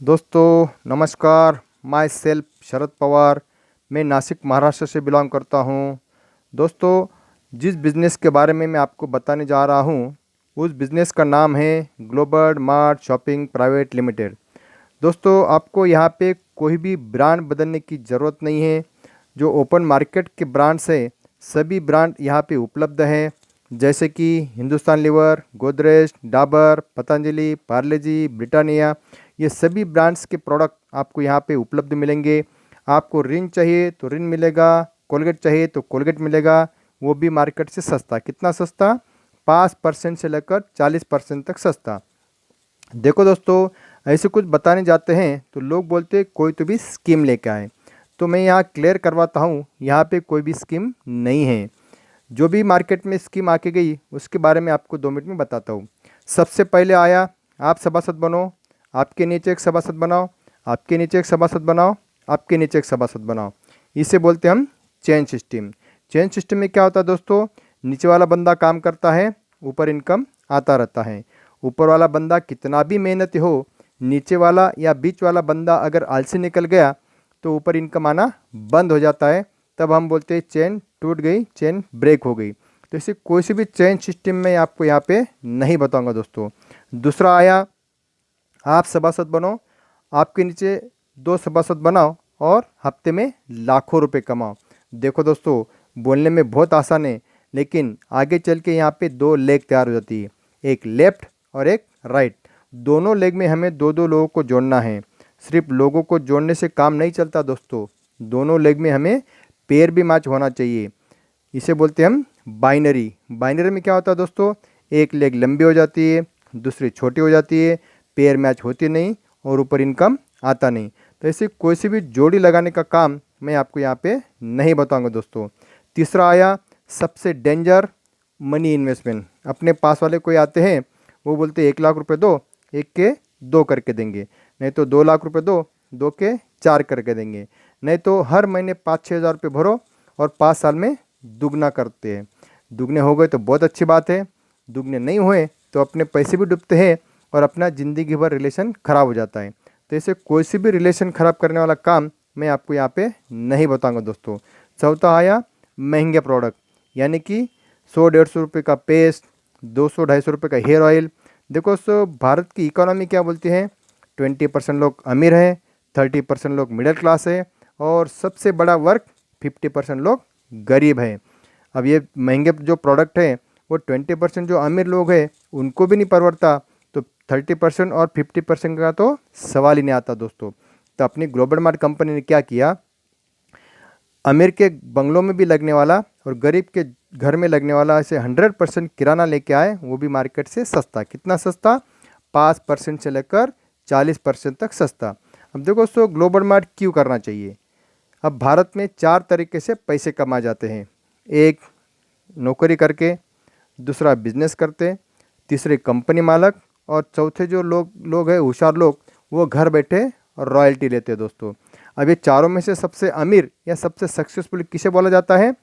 दोस्तों नमस्कार। My self Sharad Pawar. मैं नासिक महाराष्ट्र से बिलोंग करता हूँ। दोस्तों जिस बिज़नेस के बारे में मैं आपको बताने जा रहा हूँ उस बिज़नेस का नाम है global mart shopping private limited. दोस्तों आपको यहाँ पे कोई भी ब्रांड बदलने की ज़रूरत नहीं है। जो ओपन मार्केट के ब्रांड्स हैं सभी ब्रांड यहाँ पे उपलब्ध हैं, जैसे कि हिंदुस्तान लीवर, गोदरेज, डाबर, पतंजलि, पार्ले जी, ब्रिटानिया। ये सभी ब्रांड्स के प्रोडक्ट आपको यहाँ पे उपलब्ध मिलेंगे। आपको रिन चाहिए तो रिन मिलेगा, कोलगेट चाहिए तो कोलगेट मिलेगा, वो भी मार्केट से सस्ता। कितना सस्ता? 5% से लेकर 40% तक सस्ता। देखो दोस्तों, ऐसे कुछ बताने जाते हैं तो लोग बोलते हैं कोई तो भी स्कीम लेके आए, तो मैं यहाँ क्लियर करवाता हूँ यहाँ पे कोई भी स्कीम नहीं है। जो भी मार्केट में स्कीम आके गई उसके बारे में आपको 2 मिनट में बताता हूँ। सबसे पहले आया, आप सभासद बनो, आपके नीचे एक सभासद बनाओ, आपके नीचे एक सभासद बनाओ, आपके नीचे एक सभासद बनाओ। इसे बोलते हैं हम चेन सिस्टम। चेन सिस्टम में क्या होता है दोस्तों, नीचे वाला बंदा काम करता है, ऊपर इनकम आता रहता है। ऊपर वाला बंदा कितना भी मेहनती हो, नीचे वाला या बीच वाला बंदा अगर आलसी निकल गया तो ऊपर इनकम आना बंद हो जाता है। तब हम बोलते हैं चेन टूट गई, चेन ब्रेक हो गई। तो इसे कोई सी भी चेन सिस्टम में आपको यहाँ पे नहीं बताऊंगा दोस्तों। दूसरा आया, आप सभासद बनो, आपके नीचे 2 सभासद बनाओ और हफ्ते में लाखों रुपए कमाओ। देखो दोस्तों, बोलने में बहुत आसान है, लेकिन आगे चल के यहाँ पे 2 लेग तैयार हो जाती है, एक लेफ्ट और एक राइट। दोनों लेग में हमें 2-2 लोगों को जोड़ना है। सिर्फ लोगों को जोड़ने से काम नहीं चलता दोस्तों, दोनों लेग में हमें पेयर भी मैच होना चाहिए। इसे बोलते हैं हम बाइनरी। बाइनरी में क्या होता है दोस्तों, एक लेग लंबी हो जाती है, दूसरी छोटी हो जाती है, पेयर मैच होती नहीं और ऊपर इनकम आता नहीं। तो ऐसे कोई सी भी जोड़ी लगाने का काम मैं आपको यहाँ पे नहीं बताऊंगा दोस्तों। तीसरा आया, सबसे डेंजर, मनी इन्वेस्टमेंट। अपने पास वाले कोई आते हैं, वो बोलते 1 लाख रुपए दो, एक के 2 करके देंगे, नहीं तो 2 लाख रुपए दो, 2 के 4 करके देंगे, नहीं तो हर महीने 5-6 हज़ार रुपये भरो और 5 साल में दुगना करते हैं। दुगने हो गए तो बहुत अच्छी बात है, दुगने नहीं हुए तो अपने पैसे भी डूबते हैं और अपना ज़िंदगी भर रिलेशन ख़राब हो जाता है। तो ऐसे कोई सी भी रिलेशन ख़राब करने वाला काम मैं आपको यहाँ पे नहीं बताऊंगा दोस्तों। चौथा आया, महंगे प्रोडक्ट, यानी कि 100-150 रुपये का पेस्ट, 200-250 रुपये का हेयर ऑयल। देखो दोस्तों, भारत की इकोनॉमी क्या बोलती है, 20% लोग अमीर हैं, 30% लोग मिडिल क्लास है और सबसे बड़ा वर्ग 50% लोग गरीब हैं। अब ये महंगे जो प्रोडक्ट हैं वो 20% जो अमीर लोग हैं उनको भी नहीं परवड़ता, तो 30% और 50% का तो सवाल ही नहीं आता दोस्तों। तो अपनी ग्लोबल मार्ट कंपनी ने क्या किया, अमीर के बंगलों में भी लगने वाला और गरीब के घर में लगने वाला ऐसे 100% किराना लेके आए, वो भी मार्केट से सस्ता। कितना सस्ता? 5% से लेकर 40% तक सस्ता। अब देखो दोस्तों, ग्लोबल मार्ट क्यों करना चाहिए। अब भारत में 4 तरीके से पैसे कमाए जाते हैं। एक, नौकरी करके, दूसरा बिजनेस करते, तीसरे कंपनी मालक और चौथे जो लोग हैं होशियार लोग, वो घर बैठे और रॉयल्टी लेते हैं दोस्तों। अब ये चारों में से सबसे अमीर या सबसे सक्सेसफुल किसे बोला जाता है?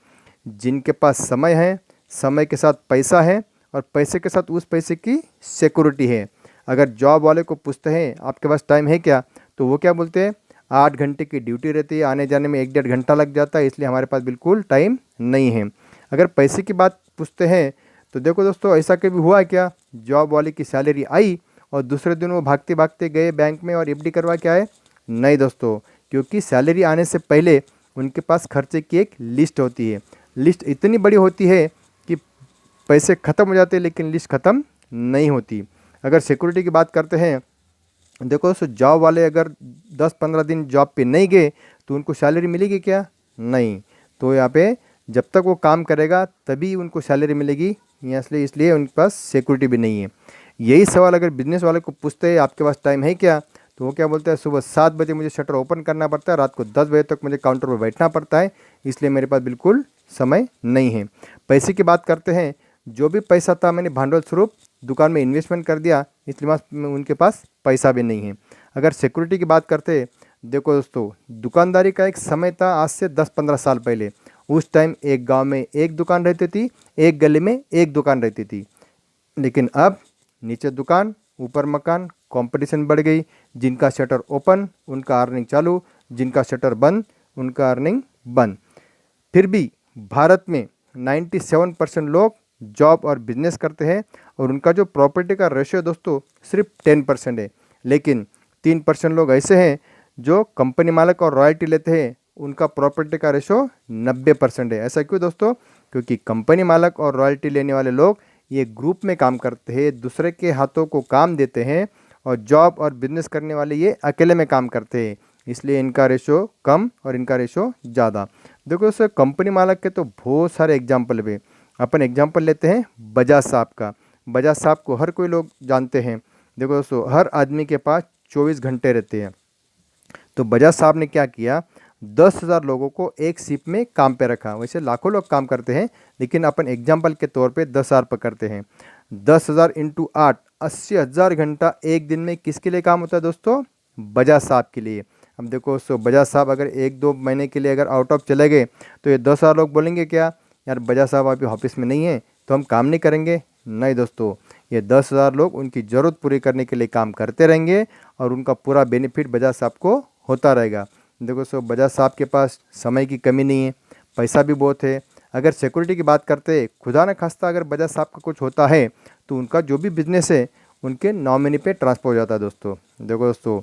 जिनके पास समय है, समय के साथ पैसा है और पैसे के साथ उस पैसे की सिक्योरिटी है। अगर जॉब वाले को पूछते हैं आपके पास टाइम है क्या, तो वो क्या बोलते हैं, 8 घंटे की ड्यूटी रहती है, आने जाने में 1-1.5 घंटा लग जाता है, इसलिए हमारे पास बिल्कुल टाइम नहीं है। अगर पैसे की बात पूछते हैं तो देखो दोस्तों, ऐसा कभी हुआ क्या, जॉब वाले की सैलरी आई और दूसरे दिन वो भागते भागते गए बैंक में और एफडी करवा के आए? नहीं दोस्तों, क्योंकि सैलरी आने से पहले उनके पास खर्चे की एक लिस्ट होती है। लिस्ट इतनी बड़ी होती है कि पैसे ख़त्म हो जाते हैं लेकिन लिस्ट ख़त्म नहीं होती। अगर सिक्योरिटी की बात करते हैं, देखो दोस्तों, जॉब वाले अगर 10-15 दिन जॉब पे नहीं गए तो उनको सैलरी मिलेगी क्या? नहीं। तो यहाँ पे जब तक वो काम करेगा तभी उनको सैलरी मिलेगी, इसलिए उनके पास सिक्योरिटी भी नहीं है। यही सवाल अगर बिजनेस वाले को पूछते हैं आपके पास टाइम है क्या, तो वो क्या बोलता है, सुबह 7 बजे मुझे शटर ओपन करना पड़ता है, रात को 10 बजे तक मुझे काउंटर पर बैठना पड़ता है, इसलिए मेरे पास बिल्कुल समय नहीं है। पैसे की बात करते हैं, जो भी पैसा था मैंने भांडवल स्वरूप दुकान में इन्वेस्टमेंट कर दिया, इसलिए उनके पास पैसा भी नहीं है। अगर सिक्योरिटी की बात करते हैं, देखो दोस्तों, दुकानदारी का एक समय था आज से 10-15 साल पहले। उस टाइम एक गांव में एक दुकान रहती थी, एक गली में एक दुकान रहती थी, लेकिन अब नीचे दुकान ऊपर मकान, कंपटीशन बढ़ गई। जिनका शटर ओपन उनका अर्निंग चालू, जिनका शटर बंद उनका अर्निंग बंद। फिर भी भारत में 97% लोग जॉब और बिजनेस करते हैं और उनका जो प्रॉपर्टी का रेशियो दोस्तों सिर्फ 10% है। लेकिन 3% लोग ऐसे हैं जो कंपनी मालिक और रॉयल्टी लेते हैं, उनका प्रॉपर्टी का रेशो 90% है। ऐसा क्यों दोस्तों? क्योंकि कंपनी मालिक और रॉयल्टी लेने वाले लोग ये ग्रुप में काम करते हैं, दूसरे के हाथों को काम देते हैं, और जॉब और बिजनेस करने वाले ये अकेले में काम करते हैं, इसलिए इनका रेशो कम और इनका रेशो ज़्यादा। देखो दोस्तों, कंपनी मालिक के तो बहुत सारे एग्जाम्पल भी। अपन एग्जाम्पल लेते हैं बजाज साहब का। बजाज साहब को हर कोई लोग जानते हैं। देखो दोस्तों, हर आदमी के पास 24 घंटे रहते हैं। तो बजाज साहब ने क्या किया, 10,000 लोगों को एक शिप में काम पे रखा। वैसे लाखों लोग काम करते हैं, लेकिन अपन एग्जाम्पल के तौर पे 10,000 पकड़ते हैं। 10,000 इंटू 8, 80,000 घंटा एक दिन में किसके लिए काम होता है दोस्तों? बजाज साहब के लिए। अब देखो दोस्तों, बजाज साहब अगर 1-2 महीने के लिए अगर आउट ऑफ चले गए तो ये 10,000 लोग बोलेंगे क्या, यार बजाज साहब अभी ऑफिस में नहीं है तो हम काम नहीं करेंगे? नहीं दोस्तों, ये 10,000 लोग उनकी ज़रूरत पूरी करने के लिए काम करते रहेंगे और उनका पूरा बेनिफिट बजाज साहब को होता रहेगा। देखो दोस्तों, बजाज साहब के पास समय की कमी नहीं है, पैसा भी बहुत है। अगर सिक्योरिटी की बात करते हैं, खुदा न खास्ता अगर बजाज साहब का कुछ होता है तो उनका जो भी बिजनेस है उनके नॉमिनी पे ट्रांसफर हो जाता है दोस्तों। देखो दोस्तों,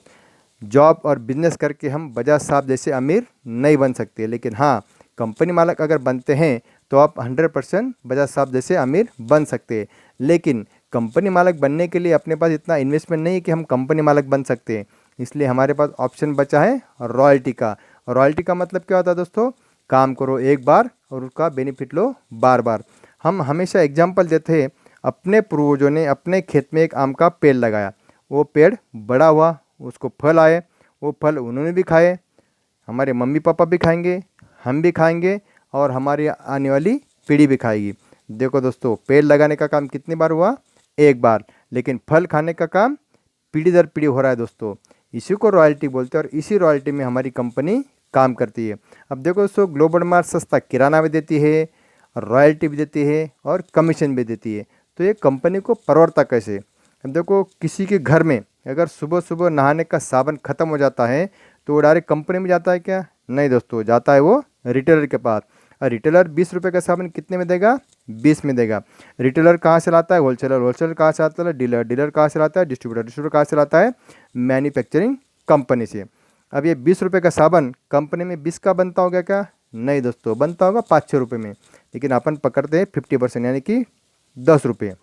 जॉब और बिजनेस करके हम बजाज साहब जैसे अमीर नहीं बन सकते, लेकिन हाँ, कंपनी मालिक अगर बनते हैं तो आप 100% बजाज साहब जैसे अमीर बन सकते हैं। लेकिन कंपनी मालिक बनने के लिए अपने पास इतना इन्वेस्टमेंट नहीं है कि हम कंपनी मालिक बन सकते हैं, इसलिए हमारे पास ऑप्शन बचा है रॉयल्टी का। रॉयल्टी का मतलब क्या होता है दोस्तों? काम करो एक बार और उसका बेनिफिट लो बार बार। हम हमेशा एग्जाम्पल देते हैं, अपने पूर्वजों ने अपने खेत में एक आम का पेड़ लगाया, वो पेड़ बड़ा हुआ, उसको फल आए, वो फल उन्होंने भी खाए, हमारे मम्मी पापा भी खाएंगे, हम भी खाएंगे और हमारी आने वाली पीढ़ी भी खाएगी। देखो दोस्तों, पेड़ लगाने का काम कितनी बार हुआ? एक बार। लेकिन फल खाने का काम पीढ़ी दर पीढ़ी हो रहा है दोस्तों। इसी को रॉयल्टी बोलते हैं और इसी रॉयल्टी में हमारी कंपनी काम करती है। अब देखो दोस्तों, ग्लोबल मार्ट सस्ता किराना भी देती है, रॉयल्टी भी देती है और कमीशन भी देती है। तो ये कंपनी को परवड़ता कैसे? अब देखो, किसी के घर में अगर सुबह सुबह नहाने का साबुन ख़त्म हो जाता है तो वो डायरेक्ट कंपनी में जाता है क्या? नहीं दोस्तों, जाता है वो रिटेलर के पास। और रिटेलर 20 रुपये का साबुन कितने में देगा? 20 में देगा। रिटेलर कहाँ से लाता है? होलसेलर। होलसेलर कहाँ से आता है? डीलर। डीलर कहाँ से लाता है? डिस्ट्रीब्यूटर। डिस्ट्रीब्यूटर कहाँ से लाता है? मैन्युफैक्चरिंग कंपनी से। अब ये 20 रुपये का साबुन कंपनी में 20 का बनता होगा क्या? नहीं दोस्तों, बनता होगा 5-6 रुपये में। लेकिन अपन पकड़ते हैं 50%, यानी कि 10 रुपये।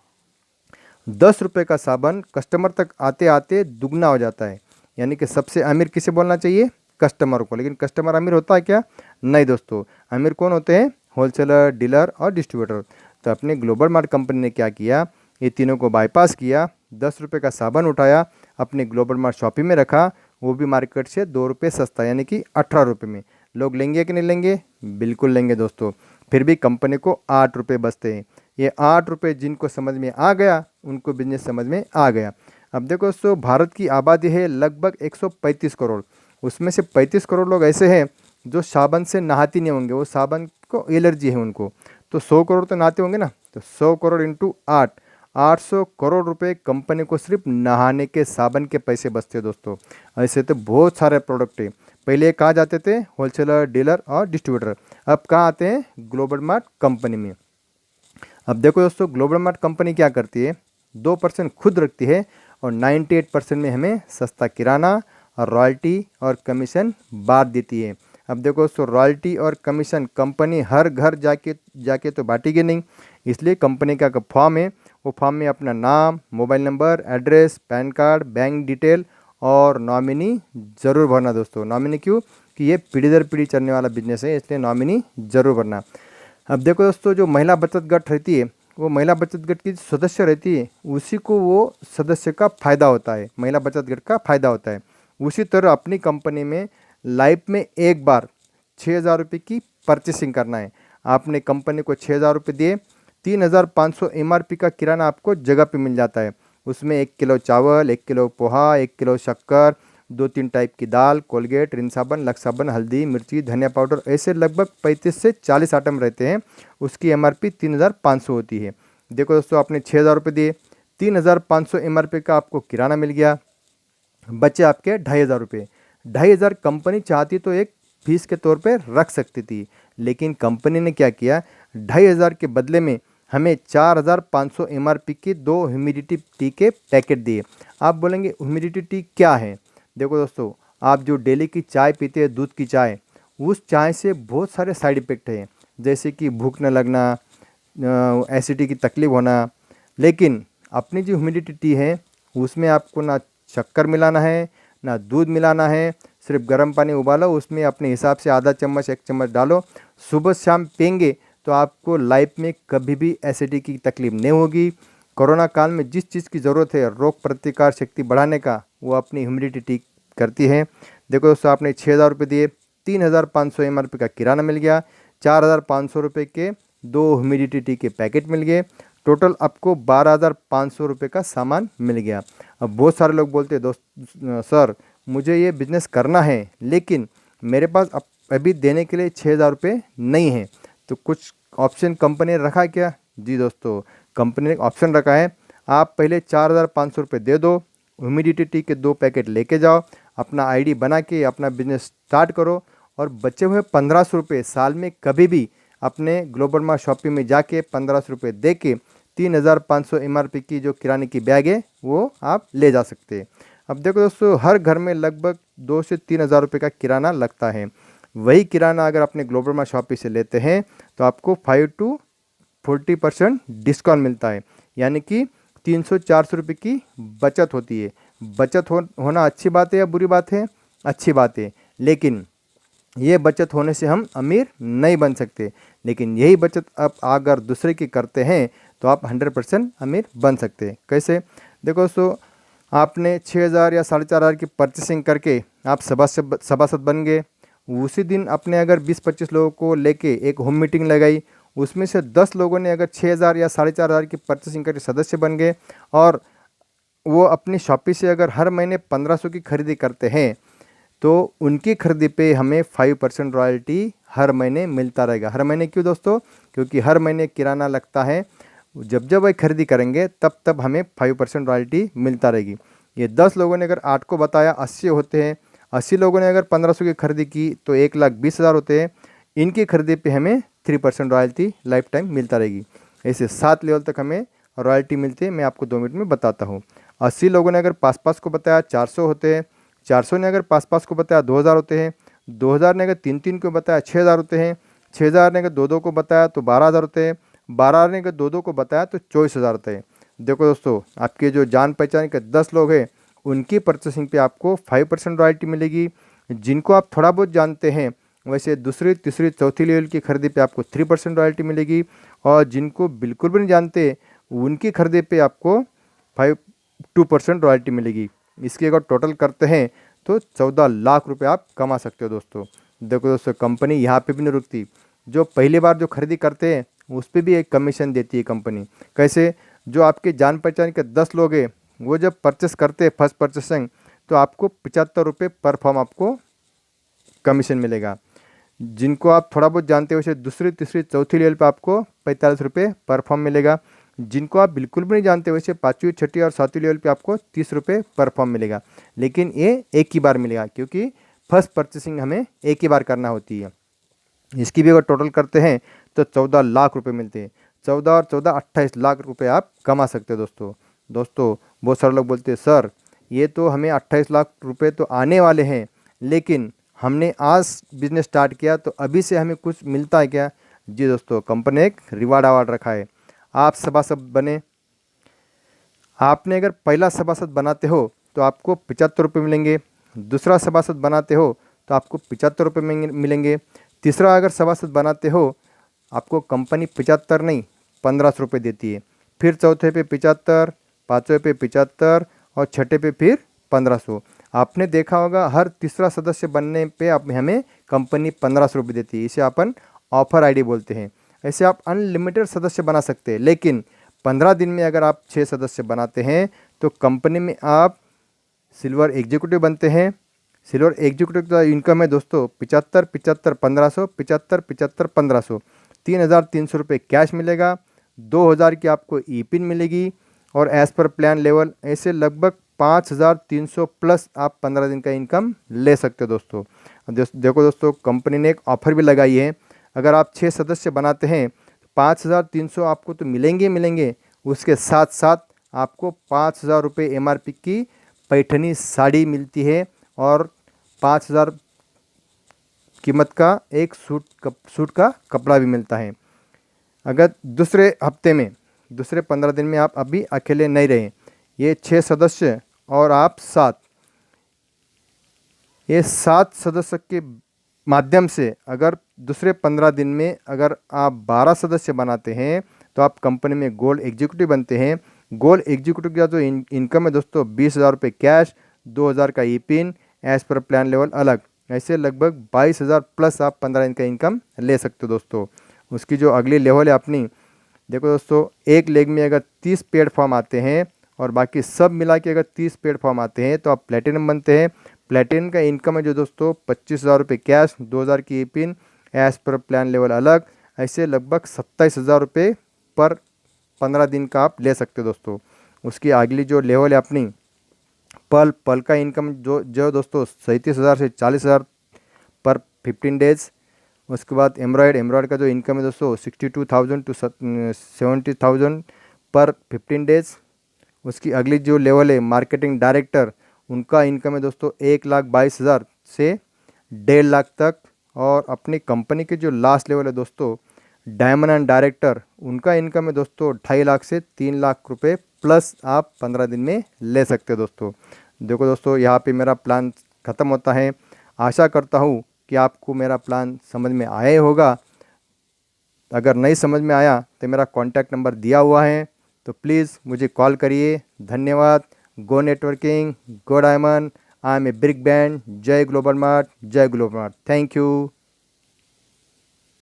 10 रुपये का साबुन कस्टमर तक आते आते दुगना हो जाता है। यानी कि सबसे अमीर किसे बोलना चाहिए? कस्टमर को। लेकिन कस्टमर अमीर होता है क्या? नहीं दोस्तों, अमीर कौन होते हैं? होलसेलर, डीलर और डिस्ट्रीब्यूटर। तो अपने ग्लोबल मार्ट कंपनी ने क्या किया, ये तीनों को बाईपास किया। 10 रुपये का साबुन उठाया, अपने ग्लोबल मार्ट शॉपिंग में रखा, वो भी मार्केट से 2 रुपये सस्ता, यानी कि 18 रुपये में। लोग लेंगे कि नहीं लेंगे? बिल्कुल लेंगे दोस्तों। फिर भी कंपनी को 8 रुपये बचते हैं। ये 8 रुपये जिनको समझ में आ गया, उनको बिजनेस समझ में आ गया। अब देखो दोस्तों, भारत की आबादी है लगभग 135 करोड़। उसमें से 35 करोड़ लोग ऐसे हैं जो साबुन से नहाती नहीं होंगे, वो साबुन को एलर्जी है उनको। तो 100 करोड़ तो नहाते होंगे ना। तो 100 करोड़ इंटू 8, 800 करोड़ रुपए कंपनी को सिर्फ नहाने के साबुन के पैसे बचते हैं दोस्तों। ऐसे तो बहुत सारे प्रोडक्ट है। पहले कहाँ जाते थे? होलसेलर, डीलर और डिस्ट्रीब्यूटर। अब कहाँ आते हैं? ग्लोबल मार्ट कंपनी में। अब देखो दोस्तों, ग्लोबल मार्ट कंपनी क्या करती है, 2% खुद रखती है और 98% में हमें सस्ता किराना और रॉयल्टी और कमीशन बांट देती है। अब देखो दोस्तों, रॉयल्टी और कमीशन कंपनी हर घर जाके तो बांटेगी नहीं, इसलिए कंपनी का फॉर्म है, वो फॉर्म में अपना नाम, mobile number, address, pan card, bank detail और नॉमिनी ज़रूर भरना दोस्तों। नॉमिनी क्यों? कि ये पीढ़ी दर पीढ़ी चलने वाला बिजनेस है, इसलिए नॉमिनी ज़रूर भरना। अब देखो दोस्तों, जो महिला बचत गठ रहती है, वो महिला बचत गठ की सदस्य रहती है, उसी को वो सदस्य का फ़ायदा होता है, महिला बचत गठ का फ़ायदा होता है। उसी तरह अपनी कंपनी में लाइफ में एक बार 6,000 रुपये की परचेसिंग करना है। आपने कंपनी को 6,000 रुपये दिए, 3,500 MRP का किराना आपको जगह पे मिल जाता है। उसमें 1 किलो चावल, 1 किलो पोहा, 1 किलो शक्कर, 2-3 टाइप की दाल, कोलगेट, रिन साबुन, लक्स साबुन, हल्दी, मिर्ची, धनिया पाउडर, ऐसे लगभग 35 से 40 आइटम रहते हैं। उसकी MRP 3,500 होती है। देखो दोस्तों, आपने 6,000 रुपये दिए, 3,500 MRP का आपको किराना मिल गया, बचे आपके 2,500 रुपये। 2,500 कंपनी चाहती तो एक फीस के तौर पे रख सकती थी, लेकिन कंपनी ने क्या किया, 2,500 के बदले में हमें 4,500 MRP की 2 ह्यूमिडिटी टी के पैकेट दिए। आप बोलेंगे ह्यूमिडिटी टी क्या है? देखो दोस्तों, आप जो डेली की चाय पीते हैं, दूध की चाय, उस चाय से बहुत सारे साइड इफ़ेक्ट हैं, जैसे कि भूख न लगना, एसिडिटी की तकलीफ होना। लेकिन अपनी जो ह्यूमिडिटी टी है उसमें आपको ना शक्कर मिलाना है, ना दूध मिलाना है, सिर्फ गर्म पानी उबालो, उसमें अपने हिसाब से आधा चम्मच 1 चम्मच डालो, सुबह शाम पिएंगे तो आपको लाइफ में कभी भी एसिडिटी की तकलीफ नहीं होगी। कोरोना काल में जिस चीज़ की ज़रूरत है रोग प्रतिकार शक्ति बढ़ाने का, वो अपनी ह्यूमिडिटी टी करती है। देखो दोस्तों, आपने 6,000 रुपये दिए, 3,500 MRP का किराना मिल गया, 4,500 रुपये के 2 ह्यूमिडिटी टी के पैकेट मिल गए, टोटल आपको 12,500 रुपये का सामान मिल गया। अब बहुत सारे लोग बोलते हैं, दोस्त सर मुझे ये बिज़नेस करना है लेकिन मेरे पास अभी देने के लिए 6,000 रुपये नहीं है, तो कुछ ऑप्शन कंपनी ने रखा क्या? जी दोस्तों, कंपनी ने ऑप्शन रखा है, आप पहले 4,500 रुपये दे दो, ह्यूमिडिटी टी के 2 पैकेट लेके जाओ, अपना आईडी बना के अपना बिजनेस स्टार्ट करो, और बचे हुए 1,500 रुपये साल में कभी भी अपने ग्लोबल मार्ट शॉपिंग में जाके 1,500 रुपये दे के 3,500 MRP की जो किराने की बैग है वो आप ले जा सकते हैं। अब देखो दोस्तों, हर घर में लगभग 2 से 3,000 रुपये का किराना लगता है। वही किराना अगर अपने ग्लोबल मार्ट शॉपिंग से लेते हैं तो आपको 5 to 40% डिस्काउंट मिलता है, यानी कि 300-400 रुपये की बचत होती है। बचत होना अच्छी बात है या बुरी बात है? अच्छी बात है, लेकिन ये बचत होने से हम अमीर नहीं बन सकते। लेकिन यही बचत आप अगर दूसरे की करते हैं तो आप 100% अमीर बन सकते हैं। कैसे? देखो दोस्तों, आपने 6,000 या 4,500 की परचेसिंग करके आप सभासद बन गए। उसी दिन अपने अगर 20-25 लोगों को लेके एक होम मीटिंग लगाई, उसमें से 10 लोगों ने अगर 6,000 या 4,500 की परचेसिंग करके सदस्य बन गए, और वो अपनी शॉपी से अगर हर महीने 1,500 की खरीदी करते हैं तो उनकी खरीदी पे हमें 5% रॉयल्टी हर महीने मिलता रहेगा। हर महीने क्यों दोस्तों? क्योंकि हर महीने किराना लगता है, जब जब वह खरीदी करेंगे तब तब हमें 5% रॉयल्टी मिलता रहेगी। ये 10 लोगों ने अगर 8 को बताया 80 होते हैं, 80 लोगों ने अगर 1,500 की खरीदी की तो 1,20,000 होते हैं। इनकी खरीदी पे हमें 3% रॉयल्टी लाइफ टाइम मिलता रहेगी। ऐसे 7 लेवल तक हमें रॉयल्टी मिलती है, मैं आपको 2 मिनट में बताता हूँ। 80 लोगों ने अगर 5-5 को बताया 400 होते हैं, 400 ने अगर 5-5 को बताया 2,000 होते हैं, 2,000 ने अगर 3-3 को बताया 6,000 होते हैं, 6,000 ने अगर 2-2 को बताया तो 12,000 होते हैं, 12 ने अगर 2-2 को बताया तो 24,000 होते हैं। देखो दोस्तों, आपके जो जान पहचान के 10 लोग हैं उनकी परचेसिंग पे आपको 5% रॉयल्टी मिलेगी। जिनको आप थोड़ा बहुत जानते हैं, वैसे दूसरी, तीसरी, चौथी लेवल की खरीदी पे आपको 3% रॉयल्टी मिलेगी, और जिनको बिल्कुल भी नहीं जानते उनकी खरीदी पे आपको 2% रॉयल्टी मिलेगी। इसकी अगर टोटल करते हैं तो 14 लाख रुपए आप कमा सकते हो दोस्तों। देखो दोस्तों, कंपनी यहाँ पे भी नहीं रुकती, जो पहली बार जो खरीदी करते हैं उस पर भी एक कमीशन देती है कंपनी। कैसे? जो आपके जान पहचान के 10 लोग हैं वो जब परचेस करते हैं फर्स्ट परचेसिंग, तो आपको 75 रुपये पर फॉर्म आपको कमीशन मिलेगा। जिनको आप थोड़ा बहुत जानते हो वैसे दूसरी, तीसरी, चौथी लेवल पे आपको 45 रुपये पर फॉर्म मिलेगा। जिनको आप बिल्कुल भी नहीं जानते वैसे 5वीं, 6वीं और 7वीं लेवल पे आपको 30 रुपये पर फॉर्म मिलेगा। लेकिन ये एक ही बार मिलेगा, क्योंकि फर्स्ट परचेसिंग हमें एक ही बार करना होती है। इसकी भी अगर टोटल करते हैं तो 14 लाख रुपए मिलते हैं। 14 और 14 28 लाख रुपए आप कमा सकते हो दोस्तों। बहुत सारे लोग बोलते हैं सर ये तो हमें 28 लाख रुपए तो आने वाले हैं, लेकिन हमने आज बिजनेस स्टार्ट किया तो अभी से हमें कुछ मिलता है क्या? जी दोस्तों, कंपनी ने एक रिवार्ड अवार्ड रखा है। आप सभासद बने, आपने अगर पहला सभासद बनाते हो तो आपको 75 रुपये मिलेंगे, दूसरा सभासद बनाते हो तो आपको 75 रुपये मिलेंगे, तीसरा अगर सभासद बनाते हो आपको कंपनी 75 नहीं 1,500 रुपये देती है, फिर चौथे पे 75, पाँचवें पे 75 और छठे पे फिर 1,500। आपने देखा होगा हर तीसरा सदस्य बनने पे आप हमें कंपनी 1,500 रुपये देती है। इसे अपन ऑफर आईडी बोलते हैं। ऐसे आप अनलिमिटेड सदस्य बना सकते हैं, लेकिन 15 दिन में अगर आप 6 सदस्य बनाते हैं तो कंपनी में आप सिल्वर एग्जीक्यूटिव बनते हैं। सिल्वर एग्जीक्यूटिव का इनकम है दोस्तों 75, 75, 1,500, 75, 75, 1,500, 3,300 रुपये कैश मिलेगा, 2,000 की आपको ई पिन मिलेगी, और एज़ पर प्लान लेवल, ऐसे लगभग 5300 प्लस आप 15 दिन का इनकम ले सकते हो दोस्तों। देखो दोस्तों, कंपनी ने एक ऑफ़र भी लगाई है। अगर आप 6 सदस्य बनाते हैं तो 5300 आपको तो मिलेंगे मिलेंगे, उसके साथ साथ आपको 5000 रुपये MRP की पैठनी साड़ी मिलती है और 5000 कीमत का एक सूट का कपड़ा भी मिलता है। अगर दूसरे हफ्ते में, दूसरे 15 दिन में आप अभी अकेले नहीं रहे, ये 6 सदस्य और आप 7, ये 7 सदस्य के माध्यम से अगर दूसरे 15 दिन में अगर आप 12 सदस्य बनाते हैं तो आप कंपनी में गोल्ड एग्जीक्यूटिव बनते हैं। गोल्ड एग्जीक्यूटिव का जो इनकम है दोस्तों, 20,000 रुपये कैश, 2,000 का e pin, as per plan level अलग, ऐसे लगभग 22,000 प्लस आप 15 दिन का इनकम ले सकते हो दोस्तों। उसकी जो अगली लेवल है अपनी, देखो दोस्तों, एक लेग में अगर 30 पेड फॉर्म आते हैं और बाकी सब मिला के अगर 30 पेड फॉर्म आते हैं तो आप प्लेटिनम बनते हैं। प्लेटिनम का इनकम है जो दोस्तों 25,000 रुपये कैश, 2,000 की e pin, as per plan level अलग, ऐसे लगभग 27,000 रुपये पर 15 दिन का आप ले सकते हो दोस्तों। उसकी अगली जो लेवल है अपनी पल का इनकम जो जो दोस्तों 37,000 से 40,000 पर 15 डेज। उसके बाद एम्ब्रॉयड का जो इनकम है दोस्तों 62,000 टू 70,000 पर 15 डेज। उसकी अगली जो लेवल है मार्केटिंग डायरेक्टर, उनका इनकम है दोस्तों 1,22,000 से 1.5 लाख तक। और अपनी कंपनी के जो लास्ट लेवल है दोस्तों डायमंड एंड डायरेक्टर, उनका इनकम है दोस्तों 2.5 लाख से 3 लाख रुपए प्लस आप 15 दिन में ले सकते हो दोस्तों। देखो दोस्तों, यहाँ पे मेरा प्लान ख़त्म होता है। आशा करता हूँ कि आपको मेरा प्लान समझ में आया ही होगा। अगर नहीं समझ में आया तो मेरा कॉन्टैक्ट नंबर दिया हुआ है, तो प्लीज़ मुझे कॉल करिए। धन्यवाद। Go networking, go diamond, I am a big band. Jai global mart, Jai global mart. Thank you.